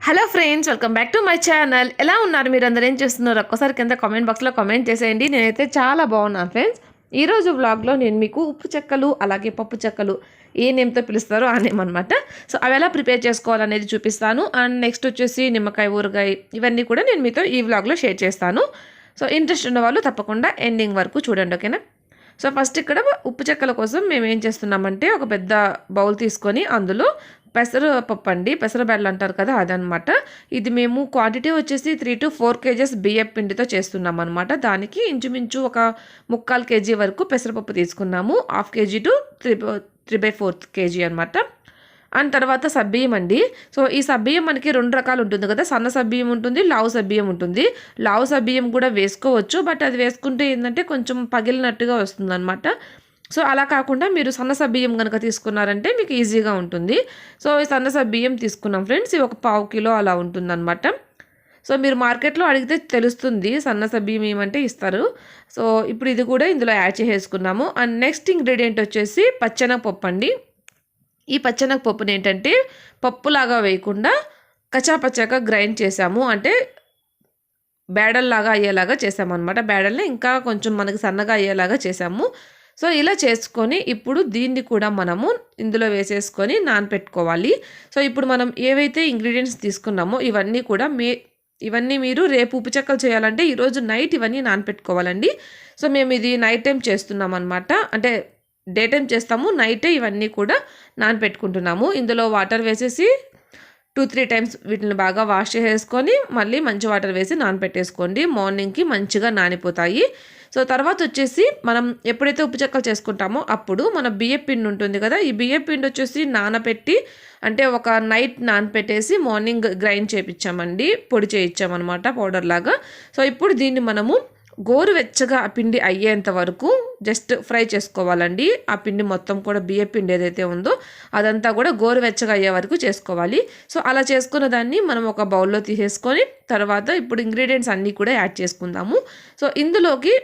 Hello friends, welcome back to my channel. ఎలా ఉన్నారు మీరు అందరూ? ఏం చేస్తున్నారు? ఒక్కసారి కింద కామెంట్ బాక్స్లో కామెంట్ చేసేయండి. నేనైతే చాలా బాగున్నాను ఫ్రెండ్స్. ఈరోజు వ్లాగ్లో నేను మీకు ఉప్పు చెక్కలు అలాగే పప్పు చెక్కలు ఏ నేమ్తో పిలుస్తారో ఆ నేమ్ అనమాట. సో అవి ఎలా ప్రిపేర్ చేసుకోవాలనేది చూపిస్తాను. అండ్ నెక్స్ట్ వచ్చేసి నిమ్మకాయ ఊరగాయ ఇవన్నీ కూడా నేను మీతో ఈ వ్లాగ్లో షేర్ చేస్తాను. సో ఇంట్రెస్ట్ ఉన్న వాళ్ళు తప్పకుండా ఎండింగ్ వరకు చూడండి, ఓకేనా? సో ఫస్ట్ ఇక్కడ ఉప్పు చెక్కల కోసం మేము ఏం చేస్తున్నామంటే ఒక పెద్ద బౌల్ తీసుకొని అందులో పెసరపప్పు అండి, పెసరబెడలు అంటారు కదా, అదనమాట. ఇది మేము క్వాంటిటీ వచ్చేసి 3 to 4 kgs బియ్యం పిండితో చేస్తున్నాం అనమాట. దానికి ఇంచుమించు ఒక 3/4 kg వరకు పెసరపప్పు తీసుకున్నాము. 1/2 kg to 3/4 kg అనమాట. అండ్ తర్వాత సబ్బియ్యం అండి. సో ఈ సబ్బియ్యం మనకి 2 రకాలు ఉంటుంది కదా, సన్న సబ్బియ్యం ఉంటుంది, లావు సబ్బియ్యం ఉంటుంది. లావు సబ్బియ్యం కూడా వేసుకోవచ్చు, బట్ అది వేసుకుంటే ఏంటంటే కొంచెం పగిలినట్టుగా వస్తుంది అనమాట. సో అలా కాకుండా మీరు సన్న సబ్బియ్యం కనుక తీసుకున్నారంటే మీకు ఈజీగా ఉంటుంది. సో ఈ సన్న సబ్బియ్యం తీసుకున్నాం ఫ్రెండ్స్. ఇవి ఒక 1/2 kg అలా ఉంటుందన్నమాట. సో మీరు మార్కెట్లో అడిగితే తెలుస్తుంది, సన్న సబ్బియ్యం ఏమంటే ఇస్తారు. సో ఇప్పుడు ఇది కూడా ఇందులో యాడ్ చేసేసుకున్నాము. అండ్ నెక్స్ట్ ఇంగ్రీడియంట్ వచ్చేసి పచ్చెనగపప్పు అండి. ఈ పచ్చెనగపప్పుని ఏంటంటే పప్పులాగా వేయకుండా కచ్చాపచ్చాగా గ్రైండ్ చేసాము, అంటే బేడల్లాగా అయ్యేలాగా చేసామన్నమాట. బేడల్ని ఇంకా కొంచెం మనకి సన్నగా అయ్యేలాగా చేసాము. సో ఇలా చేసుకొని ఇప్పుడు దీన్ని కూడా మనము ఇందులో వేసేసుకొని నానపెట్టుకోవాలి. సో ఇప్పుడు మనం ఏవైతే ఇంగ్రీడియంట్స్ తీసుకున్నామో ఇవన్నీ మీరు రేపు ఉప్పు చెక్కలు చేయాలంటే ఈరోజు నైట్ ఇవన్నీ నానపెట్టుకోవాలండి. సో మేము ఇది నైట్ టైం చేస్తున్నాం అనమాట, అంటే డే టైం చేస్తాము, నైటే ఇవన్నీ కూడా నానపెట్టుకుంటున్నాము. ఇందులో వాటర్ వేసేసి 2-3 టైమ్స్ వీటిని బాగా వాష్ చేసేసుకొని మళ్ళీ మంచి వాటర్ వేసి నానపెట్టేసుకోండి. మార్నింగ్కి మంచిగా నానిపోతాయి. సో తర్వాత వచ్చేసి మనం ఎప్పుడైతే ఉప్పు చెక్కలు చేసుకుంటామో అప్పుడు మన బియ్యం పిండి ఉంటుంది కదా, ఈ బియ్యం పిండి వచ్చేసి నానపెట్టి, అంటే ఒక నైట్ నానపెట్టేసి మార్నింగ్ గ్రైండ్ చేయించామండి, పొడి చేయించామన్నమాట పౌడర్ లాగా. సో ఇప్పుడు దీన్ని మనము గోరువెచ్చగా ఆ పిండి అయ్యేంత వరకు జస్ట్ ఫ్రై చేసుకోవాలండి. ఆ పిండి మొత్తం కూడా బియ్య పిండి ఏదైతే ఉందో అదంతా కూడా గోరువెచ్చగా అయ్యే వరకు చేసుకోవాలి. సో అలా చేసుకున్న దాన్ని మనం ఒక బౌల్లో తీసేసుకొని తర్వాత ఇప్పుడు ఇంగ్రీడియంట్స్ అన్నీ కూడా యాడ్ చేసుకుందాము. సో ఇందులోకి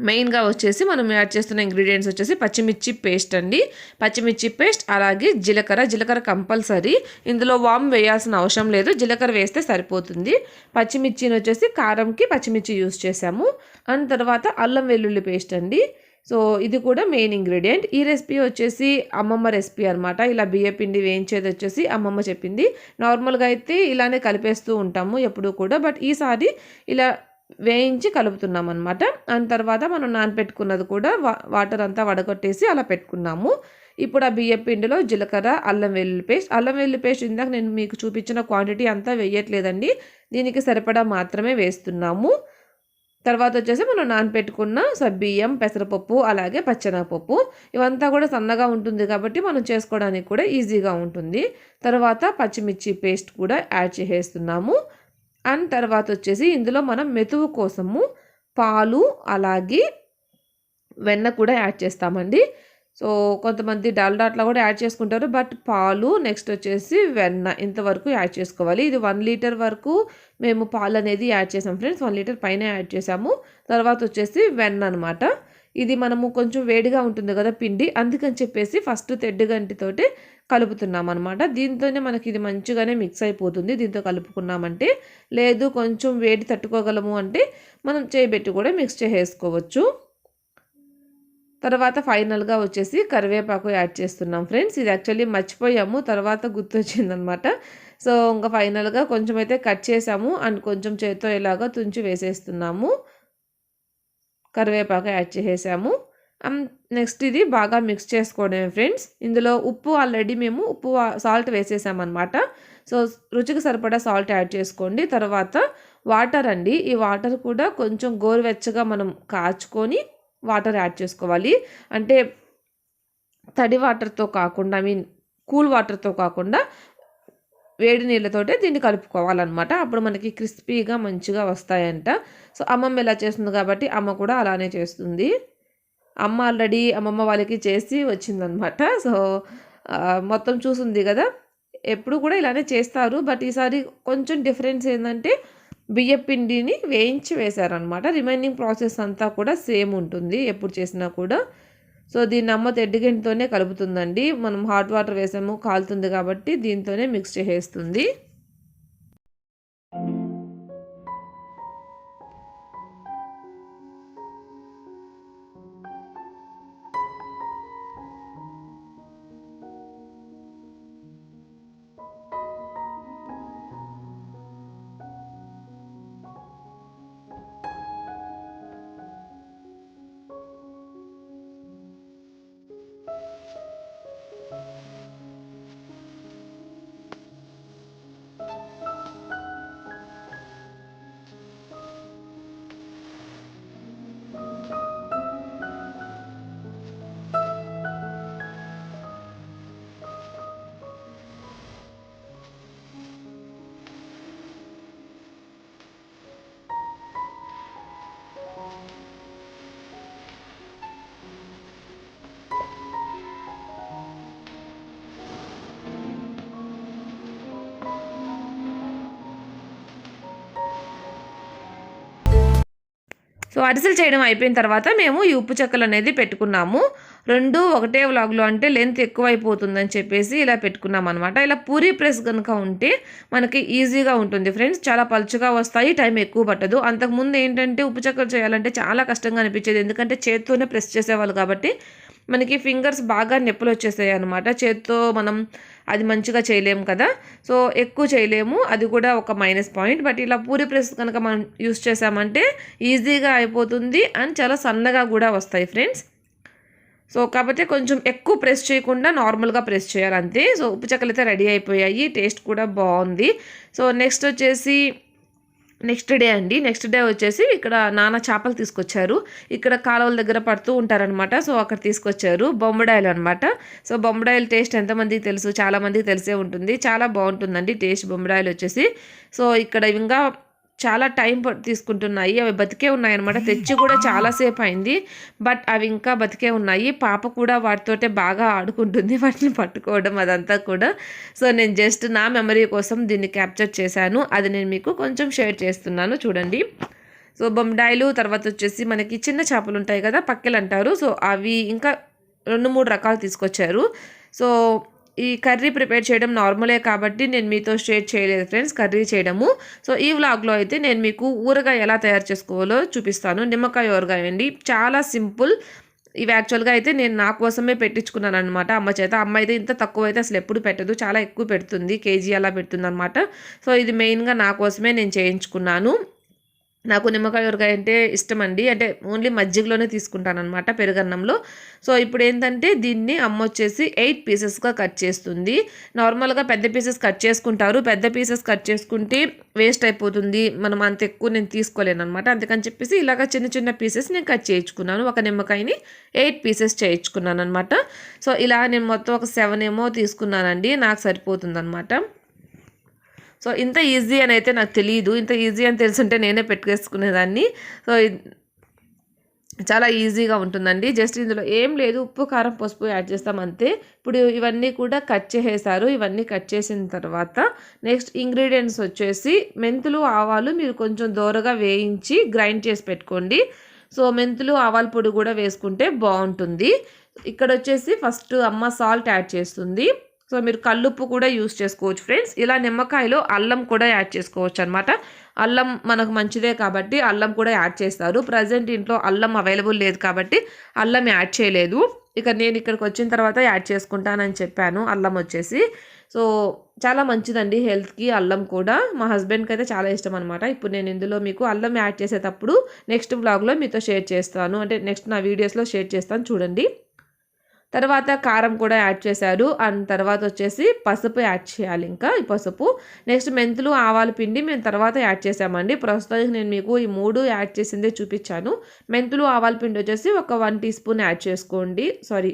మెయిన్గా వచ్చేసి మనం యాడ్ చేస్తున్న ఇంగ్రీడియంట్స్ వచ్చేసి పచ్చిమిర్చి పేస్ట్ అండి. పచ్చిమిర్చి పేస్ట్ అలాగే జీలకర్ర కంపల్సరీ. ఇందులో వామ్ వేయాల్సిన అవసరం లేదు, జీలకర్ర వేస్తే సరిపోతుంది. పచ్చిమిర్చిని వచ్చేసి కారంకి పచ్చిమిర్చి యూస్ చేసాము. అండ్ తర్వాత అల్లం వెల్లుల్లి పేస్ట్ అండి. సో ఇది కూడా మెయిన్ ఇంగ్రీడియంట్. ఈ రెసిపీ వచ్చేసి అమ్మమ్మ రెసిపీ అనమాట. ఇలా బియ్య పిండి వేయించేది వచ్చేసి అమ్మమ్మ చెప్పింది. నార్మల్గా అయితే ఇలానే కలిపేస్తూ ఉంటాము ఎప్పుడూ కూడా, బట్ ఈసారి ఇలా వేయించి కలుపుతున్నాం అనమాట. అండ్ తర్వాత మనం నానపెట్టుకున్నది కూడా వాటర్ అంతా వడగొట్టేసి అలా పెట్టుకున్నాము. ఇప్పుడు ఆ బియ్య పిండిలో జీలకర్ర, అల్లం వెల్లుల్లి పేస్ట్ ఇందాక నేను మీకు చూపించిన క్వాంటిటీ అంతా వేయట్లేదండి, దీనికి సరిపడా మాత్రమే వేస్తున్నాము. తర్వాత వచ్చేసి మనం నానపెట్టుకున్న సబ్బియ్యం, పెసరపప్పు అలాగే పచ్చెనగపప్పు ఇవంతా కూడా సన్నగా ఉంటుంది కాబట్టి మనం చేసుకోవడానికి కూడా ఈజీగా ఉంటుంది. తర్వాత పచ్చిమిర్చి పేస్ట్ కూడా యాడ్ చేసేస్తున్నాము. అండ్ తర్వాత వచ్చేసి ఇందులో మనం మెతువు కోసము పాలు అలాగే వెన్న కూడా యాడ్ చేస్తామండి. సో కొంతమంది డాల్డా అట్లా కూడా యాడ్ చేసుకుంటారు, బట్ పాలు నెక్స్ట్ వచ్చేసి వెన్న ఇంతవరకు యాడ్ చేసుకోవాలి. ఇది 1 లీటర్ వరకు మేము పాలు అనేది యాడ్ చేసాం ఫ్రెండ్స్, 1 లీటర్ పైన యాడ్ చేసాము. తర్వాత వచ్చేసి వెన్న అనమాట. ఇది మనము కొంచెం వేడిగా ఉంటుంది కదా పిండి, అందుకని చెప్పేసి ఫస్ట్ తెడ్డుగంటితోటి కలుపుతున్నాం అనమాట. దీంతోనే మనకి ఇది మంచిగానే మిక్స్ అయిపోతుంది దీంతో కలుపుకున్నామంటే. లేదు కొంచెం వేడి తట్టుకోగలము అంటే మనం చేయబెట్టి కూడా మిక్స్ చేసేసుకోవచ్చు. తర్వాత ఫైనల్గా వచ్చేసి కరివేపాకు యాడ్ చేస్తున్నాం ఫ్రెండ్స్. ఇది యాక్చువల్లీ మర్చిపోయాము, తర్వాత గుర్తొచ్చిందనమాట. సో ఇంకా ఫైనల్గా కొంచెం అయితే కట్ చేసాము అండ్ కొంచెం చేత్తో ఇలాగా తుంచి వేసేస్తున్నాము. కరివేపాకు యాడ్ చేసేసాము. నెక్స్ట్ ఇది బాగా మిక్స్ చేసుకోవడమే ఫ్రెండ్స్. ఇందులో ఉప్పు ఆల్రెడీ మేము సాల్ట్ వేసేసామన్నమాట. సో రుచికి సరిపడా సాల్ట్ యాడ్ చేసుకోండి. తర్వాత వాటర్ అండి. ఈ వాటర్ కూడా కొంచెం గోరువెచ్చగా మనం కాచుకొని వాటర్ యాడ్ చేసుకోవాలి. అంటే తడి వాటర్తో కాకుండా, కూల్ వాటర్తో కాకుండా వేడి నీళ్ళతోటే దీన్ని కలుపుకోవాలన్నమాట. అప్పుడు మనకి క్రిస్పీగా మంచిగా వస్తాయంట. సో అమ్మమ్మ ఎలా చేస్తుంది కాబట్టి అమ్మ కూడా అలానే చేస్తుంది. అమ్మమ్మ వాళ్ళకి చేసి వచ్చిందనమాట. సో మొత్తం చూసింది కదా, ఎప్పుడు కూడా ఇలానే చేస్తారు, బట్ ఈసారి కొంచెం డిఫరెన్స్ ఏంటంటే బియ్య పిండిని వేయించి వేశారనమాట. రిమైనింగ్ ప్రాసెస్ అంతా కూడా సేమ్ ఉంటుంది ఎప్పుడు చేసినా కూడా. సో దీన్ని అమ్మ తెడ్డిగంటితోనే కలుపుతుందండి. మనం హాట్ వాటర్ వేసాము, కాలుతుంది కాబట్టి దీంతోనే మిక్స్ చేసేస్తుంది. సో అరిసెలు చేయడం అయిపోయిన తర్వాత మేము ఈ ఉప్పు చెక్కలు అనేది పెట్టుకున్నాము. 2 ఒకటే వ్లాగ్లో అంటే లెంత్ ఎక్కువైపోతుందని చెప్పేసి ఇలా పెట్టుకున్నాం అనమాట. ఇలా పూరీ ప్రెస్ కనుక ఉంటే మనకి ఈజీగా ఉంటుంది ఫ్రెండ్స్. చాలా పలుచగా వస్తాయి, టైం ఎక్కువ పట్టదు. అంతకుముందు ఏంటంటే ఉప్పు చెక్కలు చేయాలంటే చాలా కష్టంగా అనిపించేది, ఎందుకంటే చేత్తోనే ప్రెస్ చేసేవాళ్ళు కాబట్టి మనకి ఫింగర్స్ బాగా నొప్పులు వచ్చేసాయి అనమాట. చేత్తో మనం అది మంచిగా చేయలేము కదా, సో ఎక్కువ చేయలేము, అది కూడా ఒక మైనస్ పాయింట్. బట్ ఇలా పూరి ప్రెస్ కనుక మనం యూస్ చేసామంటే ఈజీగా అయిపోతుంది అండ్ చాలా సన్నగా కూడా వస్తాయి ఫ్రెండ్స్. సో కాబట్టి కొంచెం ఎక్కువ ప్రెస్ చేయకుండా నార్మల్గా ప్రెస్ చేయాలి అంతే. సో ఉప్పు చెక్కలు అయితే రెడీ అయిపోయాయి, టేస్ట్ కూడా బాగుంది. సో నెక్స్ట్ డే వచ్చేసి ఇక్కడ నాన్న చేపలు తీసుకొచ్చారు. ఇక్కడ కాలువల దగ్గర పడుతూ ఉంటారనమాట. సో అక్కడ తీసుకొచ్చారు బొమ్మడాయిలు అనమాట. సో బొమ్మడాయిల టేస్ట్ ఎంతమందికి తెలుసు, చాలామందికి తెలిసే ఉంటుంది. చాలా బాగుంటుందండి టేస్ట్ బొమ్మడాయిలు వచ్చేసి. సో ఇక్కడ ఇంకా చాలా టైం తీసుకుంటున్నాయి, అవి బతికే ఉన్నాయన్నమాట. తెచ్చి కూడా చాలాసేపు అయింది, బట్ అవి ఇంకా బతికే ఉన్నాయి. పాప కూడా వాటితోటే బాగా ఆడుకుంటుంది, వాటిని పట్టుకోవడం అదంతా కూడా. సో నేను జస్ట్ నా మెమరీ కోసం దీన్ని క్యాప్చర్ చేశాను, అది నేను మీకు కొంచెం షేర్ చేస్తున్నాను చూడండి. సో బొమ్మిడాయిలు, తర్వాత వచ్చేసి మనకి చిన్న చేపలు ఉంటాయి కదా, పక్కెలు అంటారు. సో అవి ఇంకా 2-3 రకాలు తీసుకొచ్చారు. సో ఈ కర్రీ ప్రిపేర్ చేయడం నార్మలే కాబట్టి నేను మీతో షేర్ చేయలేదు ఫ్రెండ్స్ కర్రీ చేయడము. సో ఈ వ్లాగ్లో అయితే నేను మీకు ఊరగాయ ఎలా తయారు చేసుకోవాలో చూపిస్తాను. నిమ్మకాయ ఊరగాయ అండి, చాలా సింపుల్. ఇవి యాక్చువల్గా అయితే నేను నా కోసమే పెట్టించుకున్నాను అనమాట అమ్మ చేత. అమ్మ అయితే ఇంత తక్కువ అయితే అసలు ఎప్పుడు పెట్టదు, చాలా ఎక్కువ పెడుతుంది, కేజీ అలా పెడుతుంది అనమాట. సో ఇది మెయిన్గా నా కోసమే నేను చేయించుకున్నాను. నాకు నిమ్మకాయ ఊరగాయ అంటే ఇష్టం అండి, అంటే ఓన్లీ మజ్జిగలోనే తీసుకుంటాను అనమాట పెరుగన్నంలో. సో ఇప్పుడు ఏంటంటే దీన్ని అమ్మ వచ్చేసి 8 పీసెస్గా కట్ చేస్తుంది. నార్మల్గా పెద్ద పీసెస్ కట్ చేసుకుంటారు, పెద్ద పీసెస్ కట్ చేసుకుంటే వేస్ట్ అయిపోతుంది, మనం అంత ఎక్కువ నేను తీసుకోలేను అనమాట. అందుకని చెప్పేసి ఇలాగ చిన్న చిన్న పీసెస్ నేను కట్ చేయించుకున్నాను. ఒక నిమ్మకాయని 8 పీసెస్ చేయించుకున్నాను అనమాట. సో ఇలా నేను మొత్తం ఒక 7 ఏమో తీసుకున్నానండి, నాకు సరిపోతుంది అనమాట. సో ఇంత ఈజీ అని అయితే నాకు తెలియదు, ఇంత ఈజీ అని తెలుసుంటే నేనే పెట్టుకేసుకునేదాన్ని. సో చాలా ఈజీగా ఉంటుందండి. జస్ట్ ఇందులో ఏం లేదు, ఉప్పు కారం పసుపు యాడ్ చేస్తాం అంతే. ఇప్పుడు ఇవన్నీ కూడా కట్ చేసేసారు. ఇవన్నీ కట్ చేసిన తర్వాత నెక్స్ట్ ఇంగ్రీడియంట్స్ వచ్చేసి మెంతులు ఆవాలు మీరు కొంచెం దోరగా వేయించి గ్రైండ్ చేసి పెట్టుకోండి. సో మెంతులు ఆవాల పొడి కూడా వేసుకుంటే బాగుంటుంది. ఇక్కడ వచ్చేసి ఫస్ట్ అమ్మ సాల్ట్ యాడ్ చేస్తుంది. సో మీరు కల్లుప్పు కూడా యూస్ చేసుకోవచ్చు ఫ్రెండ్స్. ఇలా నిమ్మకాయలో అల్లం కూడా యాడ్ చేసుకోవచ్చు అనమాట. అల్లం మనకు మంచిదే కాబట్టి అల్లం కూడా యాడ్ చేస్తారు. ప్రజెంట్ ఇంట్లో అల్లం అవైలబుల్ లేదు కాబట్టి అల్లం యాడ్ చేయలేదు. ఇక నేను ఇక్కడికి వచ్చిన తర్వాత యాడ్ చేసుకుంటానని చెప్పాను అల్లం వచ్చేసి. సో చాలా మంచిదండి హెల్త్కి అల్లం కూడా. మా హస్బెండ్కి అయితే చాలా ఇష్టం అనమాట. ఇప్పుడు నేను ఇందులో మీకు అల్లం యాడ్ చేసేటప్పుడు నెక్స్ట్ వ్లాగ్లో మీతో షేర్ చేస్తాను, అంటే నెక్స్ట్ నా వీడియోస్లో షేర్ చేస్తాను చూడండి. తర్వాత కారం కూడా యాడ్ చేశారు. అండ్ తర్వాత వచ్చేసి పసుపు యాడ్ చేయాలి, ఇంకా ఈ పసుపు. నెక్స్ట్ మెంతులు ఆవాల పిండి మేము తర్వాత యాడ్ చేసామండి. ప్రస్తుతానికి నేను మీకు ఈ 3 యాడ్ చేసిందే చూపించాను. మెంతులు ఆవాల పిండి వచ్చేసి ఒక 1 టీ స్పూన్ యాడ్ చేసుకోండి, sorry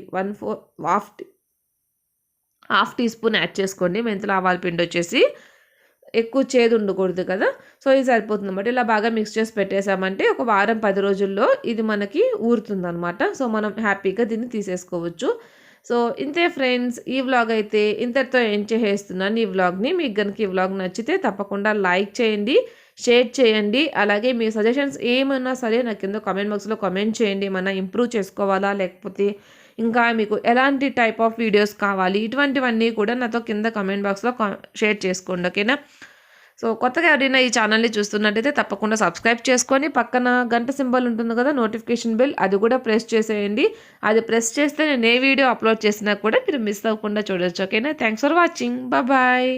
half teaspoon add చేసుకోండి. మెంతులు ఆవాల పిండి వచ్చేసి ఎక్కువ చేదు ఉండకూడదు కదా, సో ఇది సరిపోతుంది అన్నమాట. ఇలా బాగా మిక్స్ చేసి పెట్టేసామంటే ఒక వారం 10 రోజుల్లో ఇది మనకి ఊరుతుంది అనమాట. సో మనం హ్యాపీగా దీన్ని తీసేసుకోవచ్చు. సో ఇంతే ఫ్రెండ్స్, ఈ వ్లాగ్ అయితే ఇంతటితో ఎండ్ చేసేస్తున్నాను ఈ వ్లాగ్ని. మీకు కనుక ఈ వ్లాగ్ నచ్చితే తప్పకుండా లైక్ చేయండి, షేర్ చేయండి. అలాగే మీ సజెషన్స్ ఏమన్నా సరే నాకు కింద కామెంట్ బాక్స్లో కామెంట్ చేయండి. ఏమన్నా ఇంప్రూవ్ చేసుకోవాలా, లేకపోతే ఇంకా మీకు ఎలాంటి టైప్ ఆఫ్ వీడియోస్ కావాలి, ఇటువంటివన్నీ కూడా నాతో కింద కామెంట్ బాక్స్లో షేర్ చేసుకోండి, ఓకేనా. సో కొత్తగా ఎవరైనా ఈ ఛానల్ని చూస్తున్నట్టయితే తప్పకుండా సబ్స్క్రైబ్ చేసుకొని పక్కన గంట సింబల్ ఉంటుంది కదా, నోటిఫికేషన్ బెల్, అది కూడా ప్రెస్ చేసేయండి. అది ప్రెస్ చేస్తే నేను ఏ వీడియో అప్లోడ్ చేసినా కూడా మీరు మిస్ అవ్వకుండా చూడొచ్చు, ఓకేనా. Thanks for watching, bye.